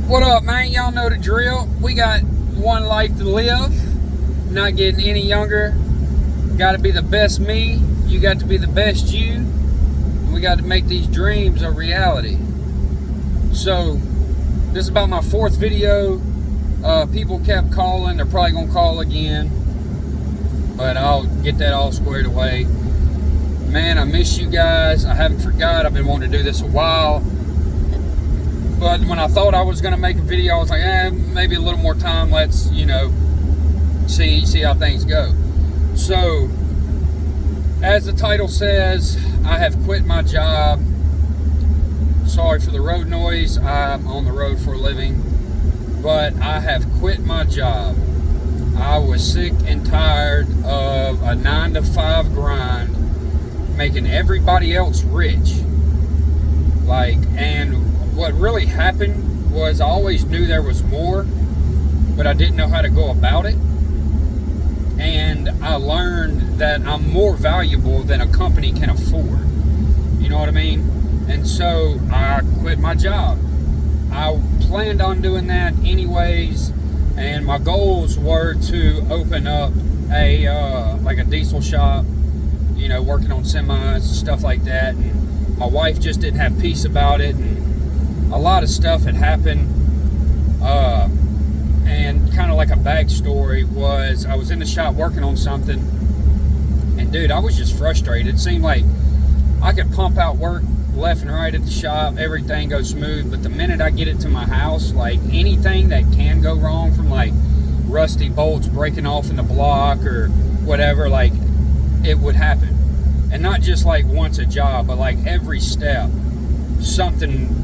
What up, man? Y'all know the drill. We got one life to live. Not getting any younger. Got to be the best me. You got to be the best you. And we got to make these dreams a reality. So, this is about my fourth video. People kept calling. They're probably going to call again. But I'll get that all squared away. Man, I miss you guys. I haven't forgot. I've been wanting to do this a while. But when I thought I was going to make a video, I was like, maybe a little more time. Let's, see how things go. So, as the title says, I have quit my job. Sorry for the road noise. I'm on the road for a living. But I have quit my job. I was sick and tired of a 9-to-5 grind, making everybody else rich. And what really happened was I always knew there was more, but I didn't know how to go about it. And I learned that I'm more valuable than a company can afford. You know what I mean? And so I quit my job. I planned on doing that anyways, and my goals were to open up a diesel shop, working on semis, stuff like that. And my wife just didn't have peace about it, and a lot of stuff had happened. And kind of like a backstory was I was in the shop working on something, and dude, I was just frustrated. It seemed like I could pump out work left and right at the shop, everything goes smooth, but the minute I get it to my house, anything that can go wrong, from rusty bolts breaking off in the block or whatever, it would happen. And not just once a job, but every step, something,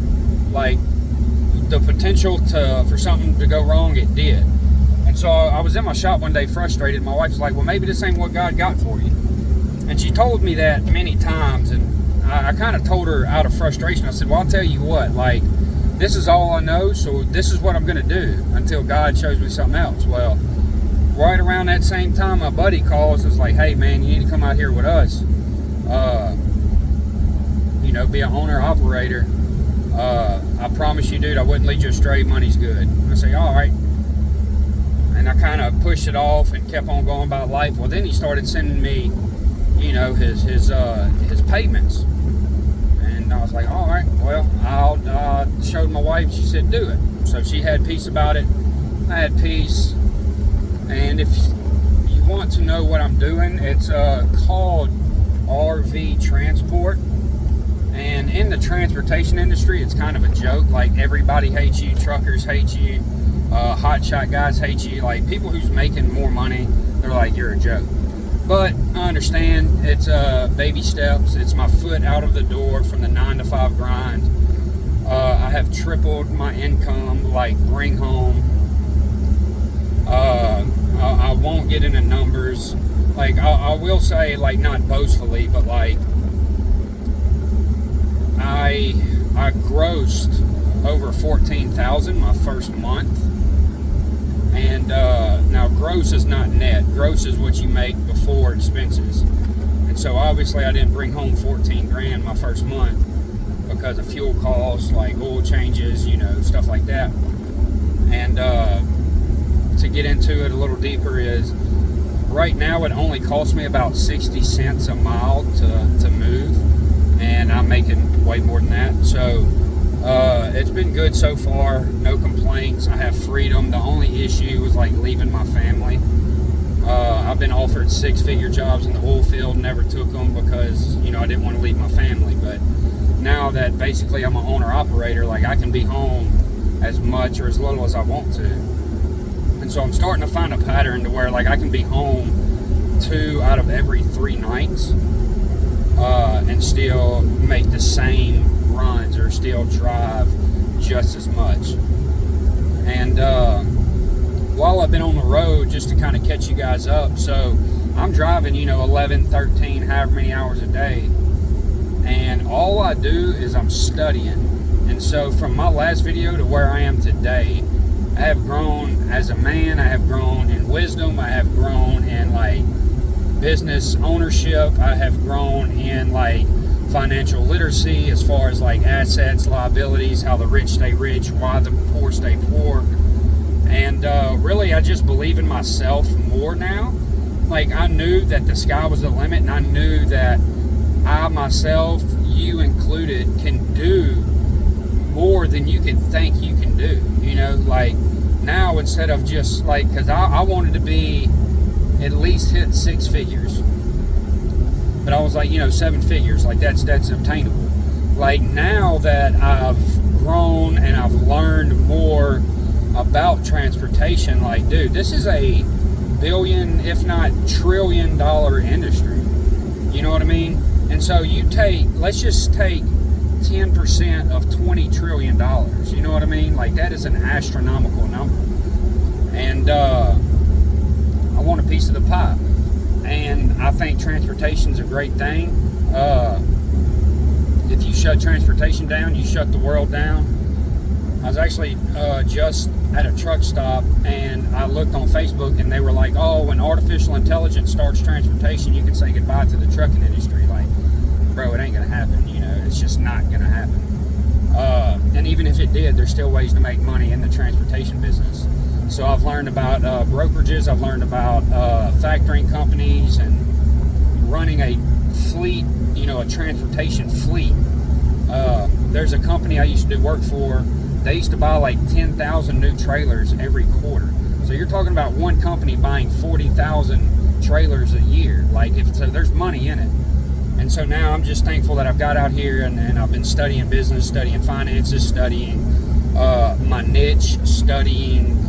the potential for something to go wrong, it did. And so I was in my shop one day frustrated. My wife's like, well, maybe this ain't what God got for you. And she told me that many times, and I kind of told her out of frustration. I said, well, I'll tell you what, this is all I know, so this is what I'm going to do until God shows me something else. Well, right around that same time, my buddy calls and is like, hey, man, you need to come out here with us. Be an owner-operator. I promise you, dude, I wouldn't lead you astray. Money's good. I say, all right. And I kind of pushed it off and kept on going about life. Well, then he started sending me, his payments. And I was like, all right, well, I'll showed my wife. She said, do it. So she had peace about it. I had peace. And if you want to know what I'm doing, it's called RV Transport. And in the transportation industry, it's kind of a joke. Everybody hates you. Truckers hate you. Hotshot guys hate you. People who's making more money, they're like, you're a joke. But I understand it's baby steps. It's my foot out of the door from the 9-to-5 grind. I have tripled my income, bring home. I won't get into numbers. I will say, not boastfully, but I grossed over $14,000 my first month. And now gross is not net. Gross is what you make before expenses. And so obviously I didn't bring home 14 grand my first month because of fuel costs, oil changes, stuff like that. And to get into it a little deeper is, right now it only costs me about 60 cents a mile to move. And I'm making way more than that. So it's been good so far. No complaints. I have freedom. The only issue was leaving my family. I've been offered 6-figure jobs in the oil field, never took them because I didn't want to leave my family. But now that basically I'm an owner-operator, I can be home as much or as little as I want to. And so I'm starting to find a pattern to where I can be home 2 out of every 3 nights. And still make the same runs or still drive just as much. And while I've been on the road, just to kind of catch you guys up, so I'm driving 11, 13, however many hours a day, and all I do is I'm studying. And so from my last video to where I am today, I have grown as a man. I have grown in wisdom. I have grown in business ownership. I have grown in financial literacy as far as like assets, liabilities, how the rich stay rich, why the poor stay poor. And really, I just believe in myself more now. Like, I knew that the sky was the limit, and I knew that I myself, you included, can do more than you can think you can do. You know, like now, instead of just like, because I wanted to be at least hit 6 figures, but I was like, 7 figures, like that's obtainable. Like, now that I've grown and I've learned more about transportation, like, dude, this is a billion, if not $trillion industry. You know what I mean? And so let's just take 10% of $20 trillion. You know what I mean? Like, that is an astronomical number. And I want a piece of the pie. And I think transportation's a great thing. If you shut transportation down, you shut the world down. I was actually just at a truck stop, and I looked on Facebook, and they were like, oh, when artificial intelligence starts transportation, you can say goodbye to the trucking industry. Like, bro, it ain't gonna happen. It's just not gonna happen. And even if it did, there's still ways to make money in the transportation business. So I've learned about brokerages, I've learned about factoring companies and running a fleet, a transportation fleet. There's a company I used to do work for. They used to buy like 10,000 new trailers every quarter. So you're talking about one company buying 40,000 trailers a year. Like, so there's money in it. And so now I'm just thankful that I've got out here and I've been studying business, studying finances, studying my niche, studying,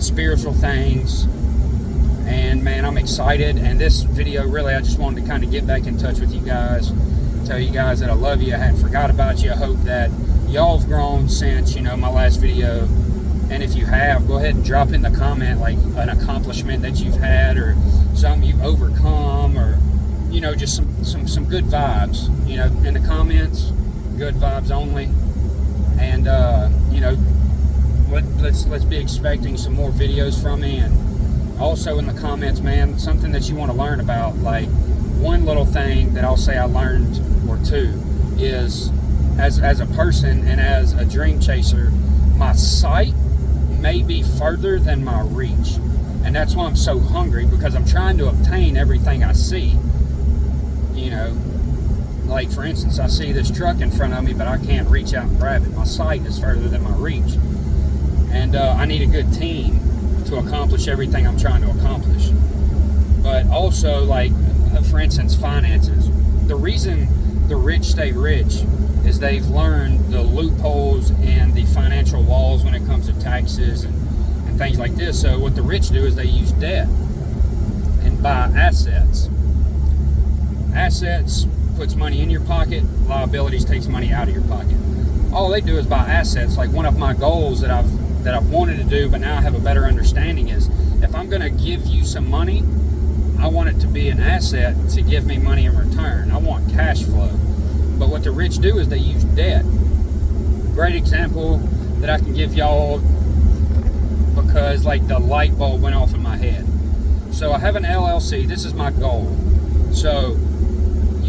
spiritual things. And man, I'm excited. And this video, really, I just wanted to kind of get back in touch with you guys, tell you guys that I love you. I hadn't forgot about you. I hope that y'all have grown since, my last video. And if you have, go ahead and drop in the comment, like an accomplishment that you've had or something you've overcome, or, just some good vibes, in the comments, good vibes only. And, let's be expecting some more videos from me. And also in the comments, man, something that you want to learn about, like one little thing that I'll say I learned, or two, is as a person and as a dream chaser, my sight may be further than my reach. And that's why I'm so hungry, because I'm trying to obtain everything I see. Like, for instance, I see this truck in front of me, but I can't reach out and grab it. My sight is further than my reach. And I need a good team to accomplish everything I'm trying to accomplish. But also, like, for instance, finances. The reason the rich stay rich is they've learned the loopholes and the financial walls when it comes to taxes and things like this. So what the rich do is they use debt and buy assets. Assets puts money in your pocket, liabilities takes money out of your pocket. All they do is buy assets. Like, one of my goals that I've wanted to do, but now I have a better understanding, is if I'm going to give you some money, I want it to be an asset to give me money in return. I want cash flow. But what the rich do is they use debt. Great example that I can give y'all, because like the light bulb went off in my head. So I have an LLC. This is my goal. So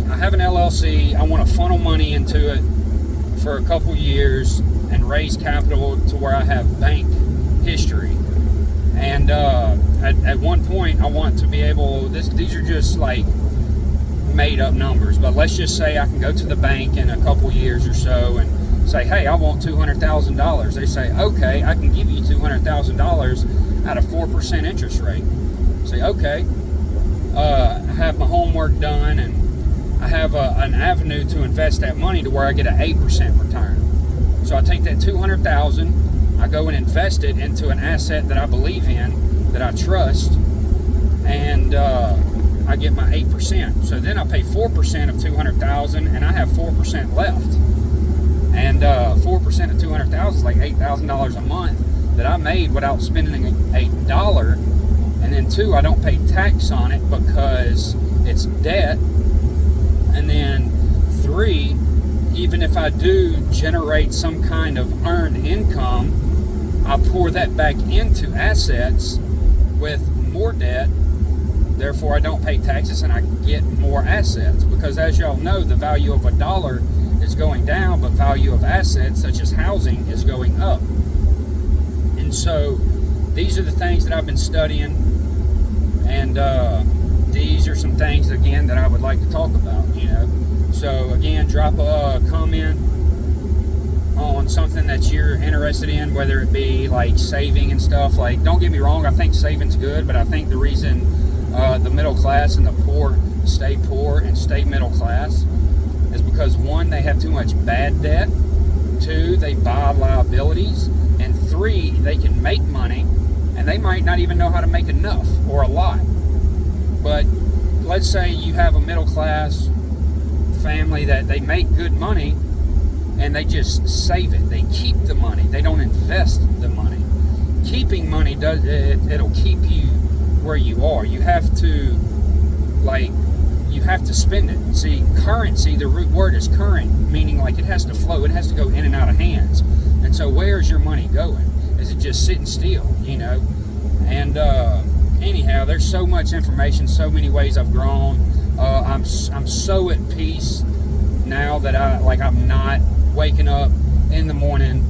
I have an LLC. I want to funnel money into it for a couple years and raise capital to where I have bank history. And at one point, I want to be able, these are just like made up numbers, but let's just say I can go to the bank in a couple years or so and say, hey, I want $200,000. They say, okay, I can give you $200,000 at a 4% interest rate. Say, okay. I have my homework done, and I have an avenue to invest that money to where I get an 8% return. So I take that $200,000, I go and invest it into an asset that I believe in, that I trust, and I get my 8%. So then I pay 4% of $200,000, and I have 4% left. And 4% of $200,000 is like $8,000 a month that I made without spending a dollar. And then two, I don't pay tax on it because it's debt. And then three, even if I do generate some kind of earned income, I pour that back into assets with more debt, Therefore, I don't pay taxes and I get more assets, because as y'all know, the value of a dollar is going down, but value of assets such as housing is going up. And so these are the things that I've been studying, and these are some things again that I would like to talk about, you know. So again, drop a comment on something that you're interested in, whether it be like saving and stuff. Like, don't get me wrong, I think saving's good, but I think the reason the middle class and the poor and stay middle class is because, one, they have too much bad debt, two, they buy liabilities, and three, they can make money and they might not even know how to make enough or a lot. But let's say you have a middle class family that they make good money and they just save it. They keep the money. They don't invest the money. Keeping money it'll keep you where you are. You have to spend it. See, currency, the root word is current, meaning like it has to flow. It has to go in and out of hands. And so where's your money going? Is it just sitting still, you know? And anyhow, there's so much information, so many ways I've grown. I'm so at peace now that I'm not waking up in the morning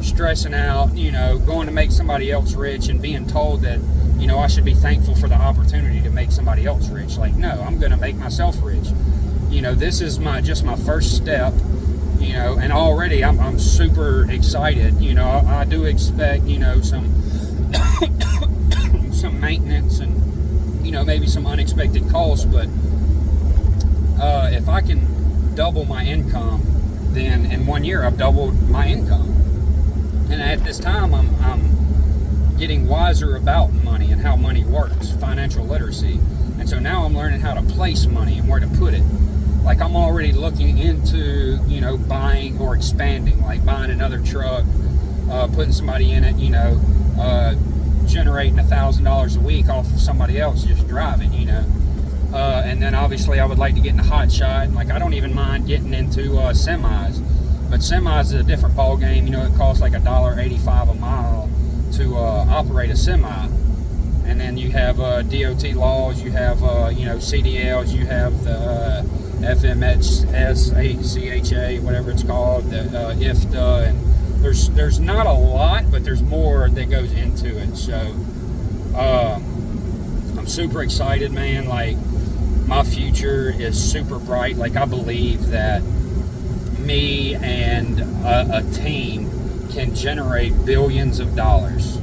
stressing out, you know, going to make somebody else rich and being told that, you know, I should be thankful for the opportunity to make somebody else rich. Like, no, I'm going to make myself rich. You know, this is just my first step, you know, and already I'm super excited. You know, I do expect, you know, some some maintenance and, you know, maybe some unexpected costs, but if I can double my income, then in 1 year I've doubled my income. And at this time I'm getting wiser about money and how money works, financial literacy. And so now I'm learning how to place money and where to put it. Like, I'm already looking into, you know, buying or expanding, like buying another truck, putting somebody in it, you know, generating $1,000 a week off of somebody else just driving, you know. And then obviously I would like to get into hot shot. Like, I don't even mind getting into semis, but semis is a different ball game. You know, it costs like $1.85 a mile to operate a semi. And then you have DOT laws, you have you know, CDLs, you have the FMHSA, whatever it's called, the IFTA, and there's not a lot, but there's more that goes into it. So I'm super excited, man. Like, my future is super bright. Like, I believe that me and a team can generate billions of dollars.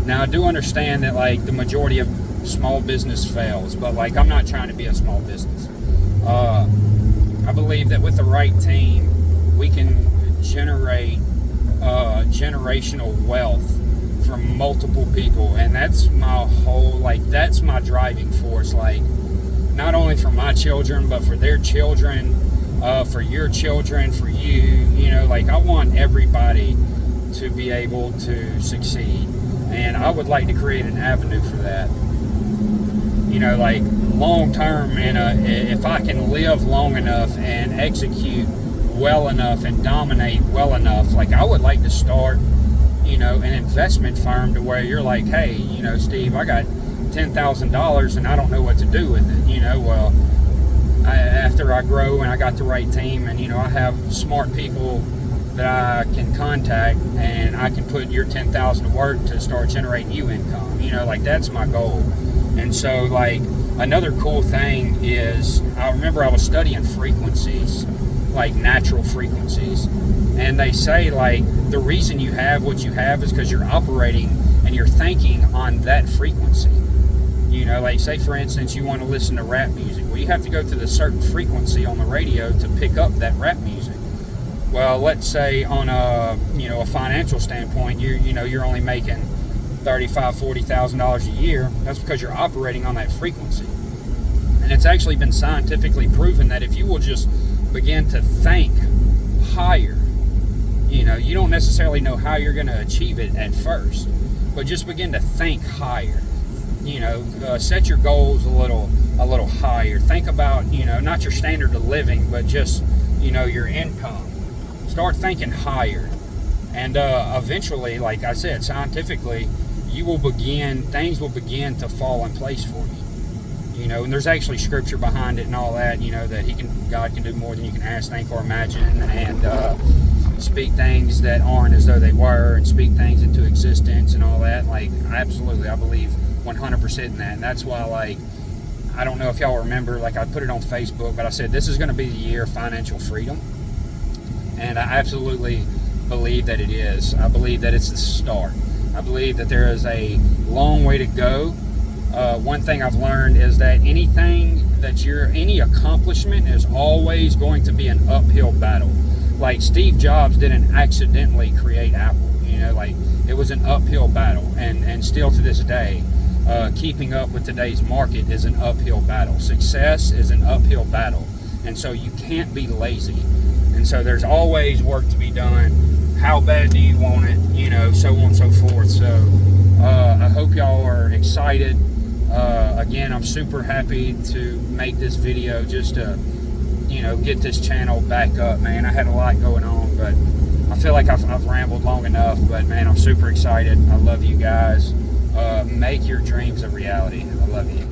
Now, I do understand that, like, the majority of small business fails, but, like, I'm not trying to be a small business. I believe that with the right team, we can generate generational wealth from multiple people, and that's my whole, like, that's my driving force. Like, not only for my children, but for their children, for your children, for you, you know, like, I want everybody to be able to succeed. And I would like to create an avenue for that. You know, like, long term, and if I can live long enough and execute well enough and dominate well enough, like, I would like to start, you know, an investment firm to where you're like, hey, you know, Steve, I got $10,000 and I don't know what to do with it. You know, well, after I grow and I got the right team, and, you know, I have smart people that I can contact, and I can put your $10,000 to work to start generating you income. You know, like, that's my goal. And so, like, another cool thing is, I remember I was studying frequencies, like natural frequencies, and they say, like, the reason you have what you have is because you're operating and you're thinking on that frequency. You know, like, say for instance, you want to listen to rap music. Well, you have to go to the certain frequency on the radio to pick up that rap music. Well, let's say on a, you know, a financial standpoint, you're only making $35,000, $40,000 a year. That's because you're operating on that frequency. And it's actually been scientifically proven that if you will just begin to think higher, you know, you don't necessarily know how you're going to achieve it at first, but just begin to think higher. You know, set your goals a little higher. Think about, you know, not your standard of living, but just, you know, your income. Start thinking higher, and eventually, like I said, scientifically, things will begin to fall in place for you. you know, and there's actually scripture behind it and all that, you know, that God can do more than you can ask, think, or imagine, and speak things that aren't as though they were, and speak things into existence and all that. Like, absolutely, I believe 100% in that. And that's why, like, I don't know if y'all remember, like, I put it on Facebook, but I said this is going to be the year of financial freedom, and I absolutely believe that it is. I believe that it's the start. I believe that there is a long way to go. One thing I've learned is that any accomplishment is always going to be an uphill battle. Like, Steve Jobs didn't accidentally create Apple, you know, like, it was an uphill battle, and still to this day, keeping up with today's market is an uphill battle. Success is an uphill battle, and so you can't be lazy, and so there's always work to be done. How bad do you want it, you know, so on and so forth. So I hope y'all are excited. Again, I'm super happy to make this video just to, you know, get this channel back up, man. I had a lot going on, but I feel like I've rambled long enough. But man, I'm super excited. I love you guys. Make your dreams a reality. I love you.